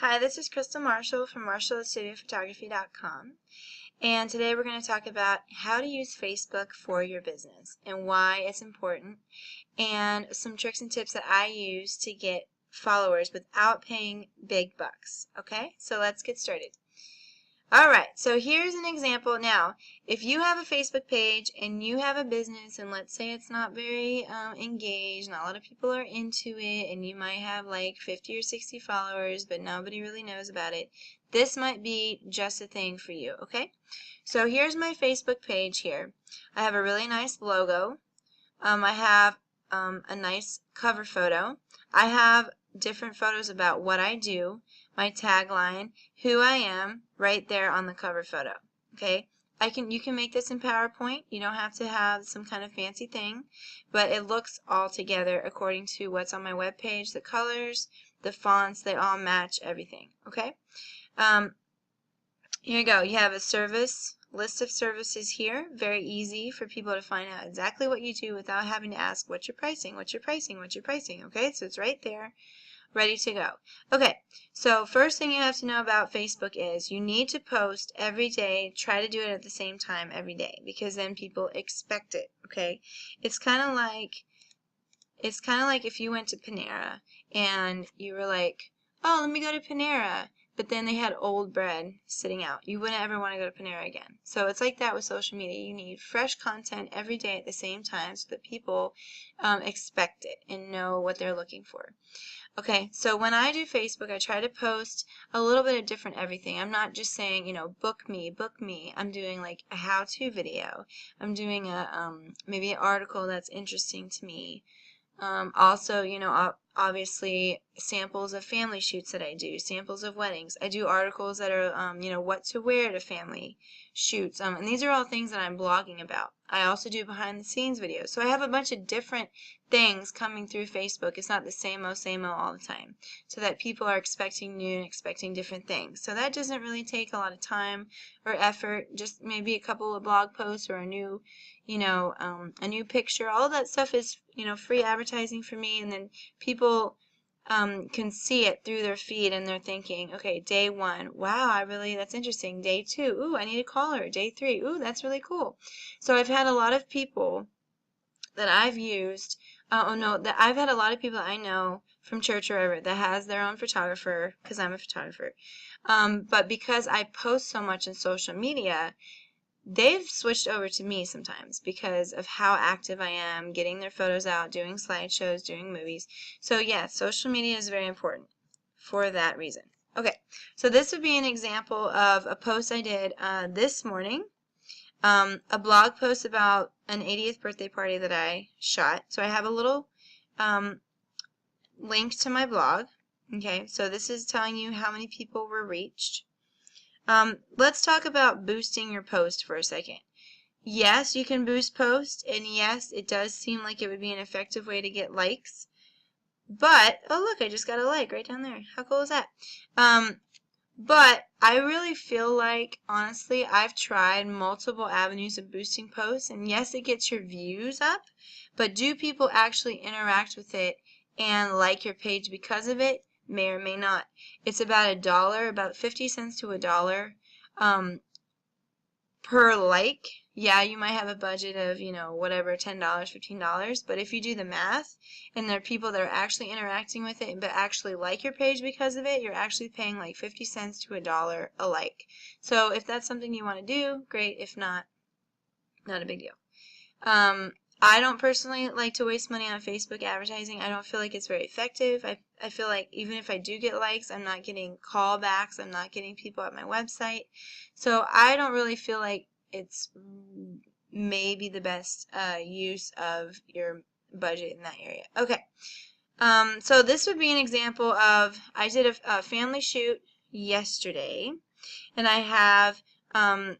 Hi, this is Crystal Marshall from MarshallStudioPhotography.com, and today we're going to talk about how to use Facebook for your business and why it's important, and some tricks and tips that I use to get followers without paying big bucks. Okay, so let's get started. Alright, so here's an example. Now, if you have a Facebook page and you have a business and let's say it's not very engaged, not a lot of people are into it, and you might have like 50 or 60 followers but nobody really knows about it, this might be just a thing for you, okay? So here's my Facebook page here. I have a really nice logo. I have a nice cover photo. I have different photos about what I do, my tagline, who I am, right there on the cover photo. Okay, you can make this in PowerPoint. You don't have to have some kind of fancy thing, but it looks all together according to what's on my web page. The colors, the fonts, they all match everything. Okay, here you go. You have a list of services here. Very easy for people to find out exactly what you do without having to ask what's your pricing, what's your pricing, what's your pricing. Okay, so it's right there, ready to go. Okay, so first thing you have to know about Facebook is you need to post every day. Try to do it at the same time every day because then people expect it. Okay, it's kind of like if you went to Panera and you were like, oh, let me go to Panera, but then they had old bread sitting out. You wouldn't ever want to go to Panera again. So it's like that with social media. You need fresh content every day at the same time so that people expect it and know what they're looking for. Okay, so when I do Facebook, I try to post a little bit of different everything. I'm not just saying, you know, book me, book me. I'm doing like a how-to video. I'm doing a maybe an article that's interesting to me. Also, you know, obviously samples of family shoots that I do, samples of weddings. I do articles that are, you know, what to wear to family shoots. And these are all things that I'm blogging about. I also do behind the scenes videos. So I have a bunch of different things coming through Facebook. It's not the same old all the time. So that people are expecting new and expecting different things. So that doesn't really take a lot of time or effort. Just maybe a couple of blog posts or a new, you know, a new picture. All of that stuff is, you know, free advertising for me, and then people can see it through their feed and they're thinking, okay, day 1, wow, that's interesting. Day 2, ooh, I need a caller. Day 3, ooh, that's really cool. So I've had a lot of people that I've used, I've had a lot of people that I know from church or wherever that has their own photographer, because I'm a photographer, but because I post so much on social media, they've switched over to me sometimes because of how active I am, getting their photos out, doing slideshows, doing movies. So yeah, social media is very important for that reason. Okay, so this would be an example of a post I did this morning, a blog post about an 80th birthday party that I shot. So I have a little link to my blog. Okay, so this is telling you how many people were reached. Let's talk about boosting your post for a second. Yes, you can boost posts, and yes, it does seem like it would be an effective way to get likes. But, oh look, I just got a like right down there. How cool is that? But I really feel like, honestly, I've tried multiple avenues of boosting posts, and yes, it gets your views up, but do people actually interact with it and like your page because of it? May or may not. It's about $1, about 50 cents to $1 per like. Yeah, you might have a budget of, you know, whatever, $10, $15, but if you do the math and there are people that are actually interacting with it but actually like your page because of it, you're actually paying like 50 cents to $1 a like. So if that's something you want to do, great. If not, not a big deal. I don't personally like to waste money on Facebook advertising. I don't feel like it's very effective. I feel like even if I do get likes, I'm not getting callbacks. I'm not getting people at my website. So I don't really feel like it's maybe the best use of your budget in that area. Okay. So this would be an example of, I did a family shoot yesterday, and I have the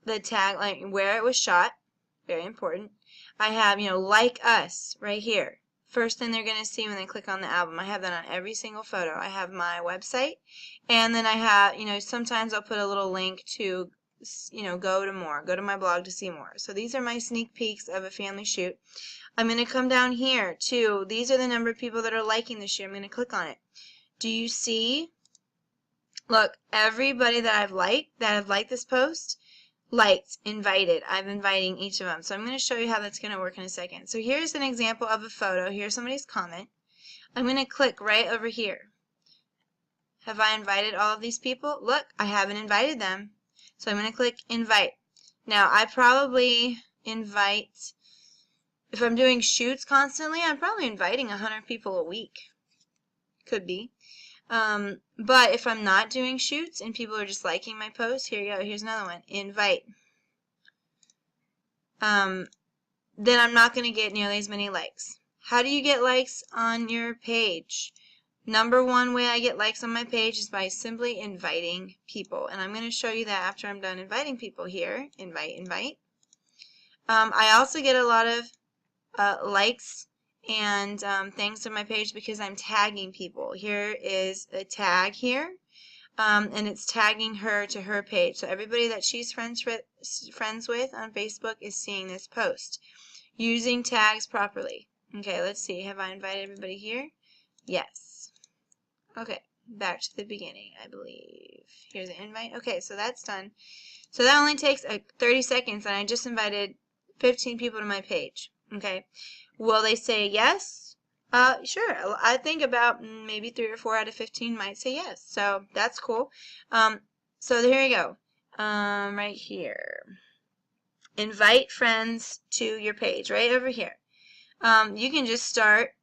tagline where it was shot. Very important. I have, you know, like us right here. First thing they're going to see when they click on the album. I have that on every single photo. I have my website, and then I have, you know, sometimes I'll put a little link to, you know, go to my blog to see more. So these are my sneak peeks of a family shoot. I'm going to come down here too. These are the number of people that are liking the shoot. I'm going to click on it. Do you see? Look, everybody that have liked this post, liked, invited. I'm inviting each of them. So I'm going to show you how that's going to work in a second. So here's an example of a photo. Here's somebody's comment. I'm going to click right over here. Have I invited all of these people? Look, I haven't invited them. So I'm going to click invite. Now, I probably invite, if I'm doing shoots constantly, I'm probably inviting 100 people a week. Could be. But if I'm not doing shoots and people are just liking my post, here you go, here's another one, invite. Then I'm not going to get nearly as many likes. How do you get likes on your page? Number one way I get likes on my page is by simply inviting people. And I'm going to show you that after I'm done inviting people here. Invite, invite. I also get a lot of likes and things on my page because I'm tagging people. Here is a tag here. And it's tagging her to her page. So everybody that she's friends with on Facebook is seeing this post. Using tags properly. Okay, let's see. Have I invited everybody here? Yes. Okay, back to the beginning, I believe. Here's an invite. Okay, so that's done. So that only takes 30 seconds, and I just invited 15 people to my page. Okay, will they say yes? Sure. I think about maybe 3 or 4 out of 15 might say yes. So that's cool. So here you go. Right here. Invite friends to your page, right over here. You can just start.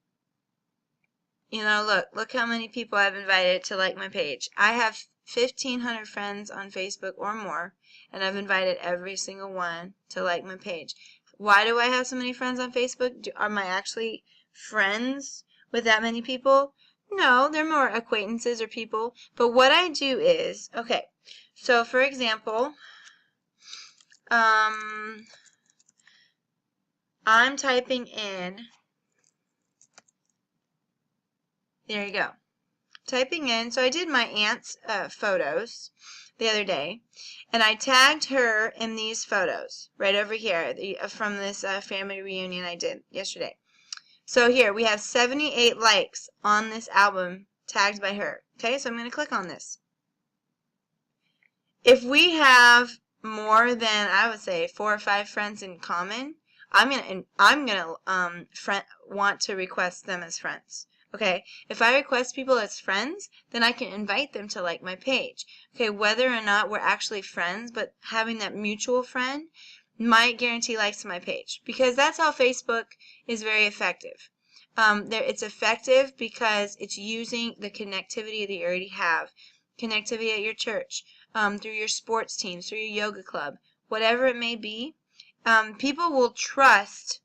You know, look how many people I've invited to like my page. I have 1,500 friends on Facebook or more, and I've invited every single one to like my page. Why do I have so many friends on Facebook? Am I actually friends with that many people? No, they're more acquaintances or people. But what I do is, okay, so for example, I'm typing in, there you go. Typing in, so I did my aunt's photos the other day, and I tagged her in these photos right over here from this family reunion I did yesterday. So here we have 78 likes on this album tagged by her. Okay, so I'm going to click on this. If we have more than, I would say, 4 or 5 friends in common, I'm gonna want to request them as friends. Okay, if I request people as friends, then I can invite them to like my page. Okay, whether or not we're actually friends, but having that mutual friend might guarantee likes to my page, because that's how Facebook is very effective. It's effective because it's using the connectivity that you already have, connectivity at your church, through your sports teams, through your yoga club, whatever it may be. People will trust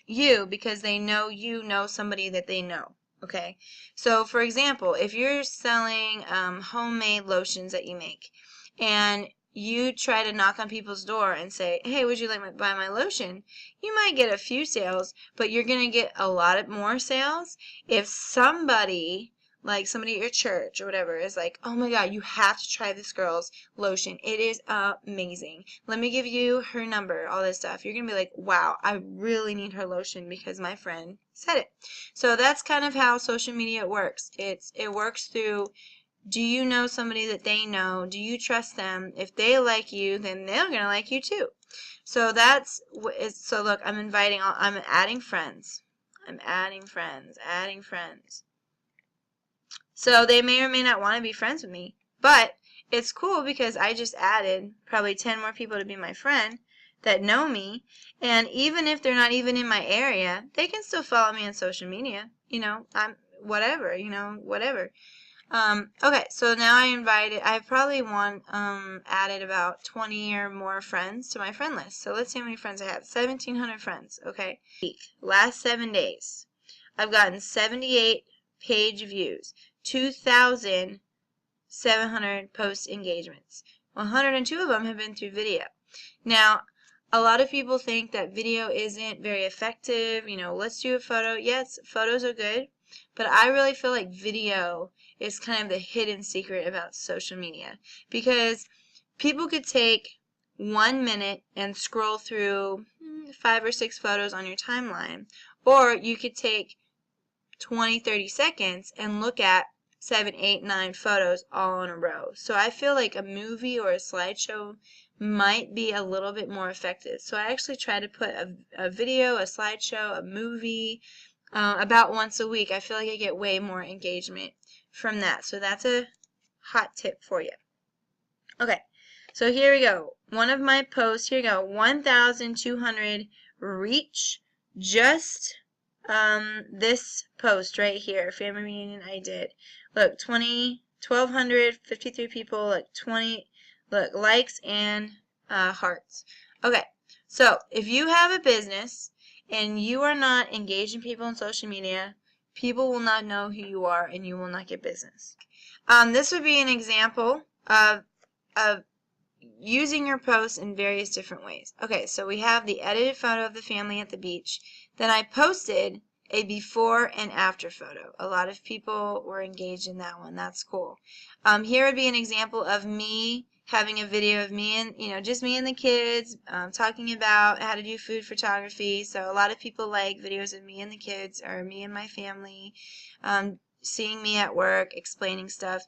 you because they know you know somebody that they know. Okay, so for example, if you're selling homemade lotions that you make, and you try to knock on people's door and say, hey, would you like to buy my lotion? You might get a few sales, but you're going to get a lot more sales if somebody, like somebody at your church or whatever, is like, oh my God, you have to try this girl's lotion. It is amazing. Let me give you her number, all this stuff. You're going to be like, wow, I really need her lotion because my friend said it. So that's kind of how social media works. It works through, do you know somebody that they know? Do you trust them? If they like you, then they're going to like you too. So so look, I'm adding friends. I'm adding friends, adding friends. So they may or may not want to be friends with me, but it's cool because I just added probably 10 more people to be my friend that know me, and even if they're not even in my area, they can still follow me on social media. You know, whatever. Okay, so now I've probably added about 20 or more friends to my friend list. So let's see how many friends I have. 1,700 friends, okay. Last 7 days, I've gotten 78 page views, 2,700 post engagements. 102 of them have been through video. Now, a lot of people think that video isn't very effective. You know, let's do a photo. Yes, photos are good, but I really feel like video is kind of the hidden secret about social media, because people could take 1 minute and scroll through 5 or 6 photos on your timeline, or you could take 20-30 seconds and look at 7, 8, 9 photos all in a row. So I feel like a movie or a slideshow might be a little bit more effective. So I actually try to put a video, a slideshow, a movie about once a week. I feel like I get way more engagement from that. So that's a hot tip for you. Okay, so here we go. One of my posts, here we go, 1,200 reach, just this post right here, family reunion I did. Look, 1,253 people, like 20, look, likes and hearts. Okay, so if you have a business and you are not engaging people on social media, people will not know who you are and you will not get business. This would be an example of using your posts in various different ways. Okay, so we have the edited photo of the family at the beach. Then I posted a before and after photo. A lot of people were engaged in that one. That's cool. Here would be an example of me having a video of me and, just me and the kids talking about how to do food photography. So a lot of people like videos of me and the kids or me and my family, seeing me at work, explaining stuff.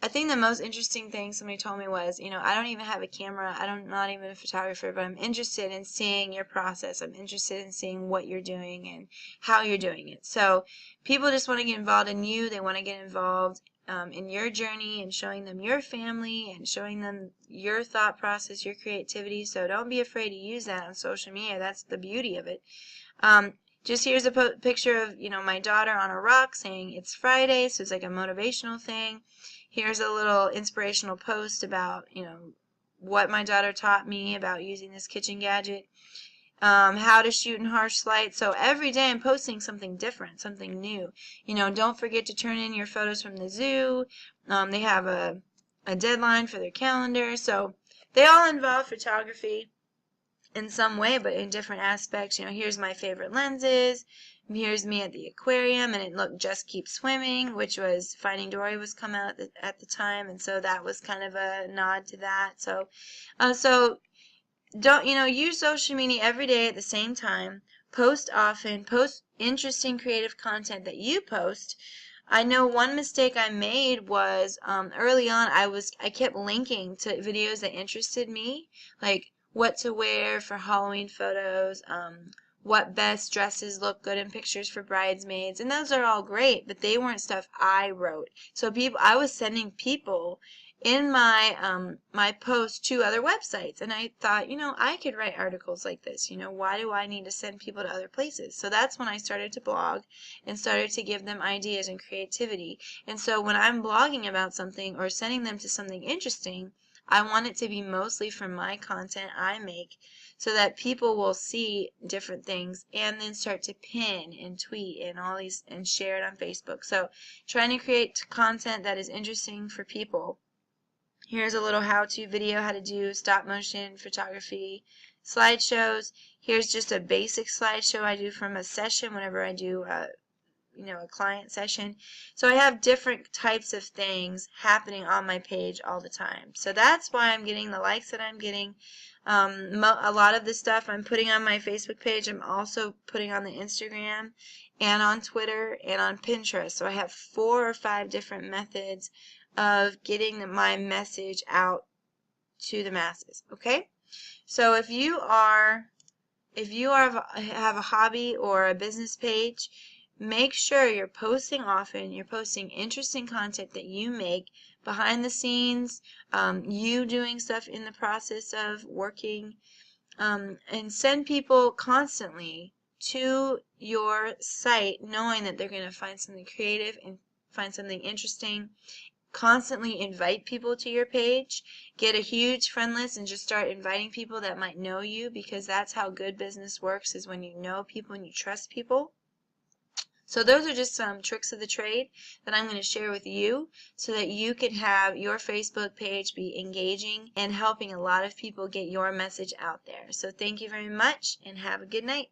I think the most interesting thing somebody told me was, I don't even have a camera. I'm not even a photographer, but I'm interested in seeing your process. I'm interested in seeing what you're doing and how you're doing it. So people just want to get involved in you. They want to get involved in your journey and showing them your family and showing them your thought process, your creativity. So don't be afraid to use that on social media. That's the beauty of it. Just here's a picture of, my daughter on a rock saying it's Friday, so it's like a motivational thing. Here's a little inspirational post about, what my daughter taught me about using this kitchen gadget. How to shoot in harsh light. So every day I'm posting something different, something new. Don't forget to turn in your photos from the zoo. They have a deadline for their calendar. So they all involve photography in some way, but in different aspects. Here's my favorite lenses. Here's me at the aquarium, and it Just Keep Swimming, which was Finding Dory was coming out at the time, and so that was kind of a nod to that. So, don't use social media every day at the same time. Post often. Post interesting, creative content that you post. I know one mistake I made was early on. I kept linking to videos that interested me, like what to wear for Halloween photos, what best dresses look good in pictures for bridesmaids, and those are all great, but they weren't stuff I wrote. So I was sending people in my post to other websites, and I thought, I could write articles like this. Why do I need to send people to other places? So that's when I started to blog and started to give them ideas and creativity. And so when I'm blogging about something or sending them to something interesting, I want it to be mostly from my content I make, so that people will see different things and then start to pin and tweet and all these and share it on Facebook. So trying to create content that is interesting for people. Here's a little how-to video, how to do stop motion photography slideshows. Here's just a basic slideshow I do from a session whenever I do a client session. So I have different types of things happening on my page all the time. So that's why I'm getting the likes that I'm getting. A lot of the stuff I'm putting on my Facebook page, I'm also putting on the Instagram and on Twitter and on Pinterest. So I have 4 or 5 different methods of getting my message out to the masses. Okay? So if you have a hobby or a business page, make sure you're posting often. You're posting interesting content that you make behind the scenes, you doing stuff in the process of working, and send people constantly to your site knowing that they're going to find something creative and find something interesting. Constantly invite people to your page. Get a huge friend list and just start inviting people that might know you, because that's how good business works, is when you know people and you trust people. So those are just some tricks of the trade that I'm going to share with you so that you can have your Facebook page be engaging and helping a lot of people get your message out there. So thank you very much and have a good night.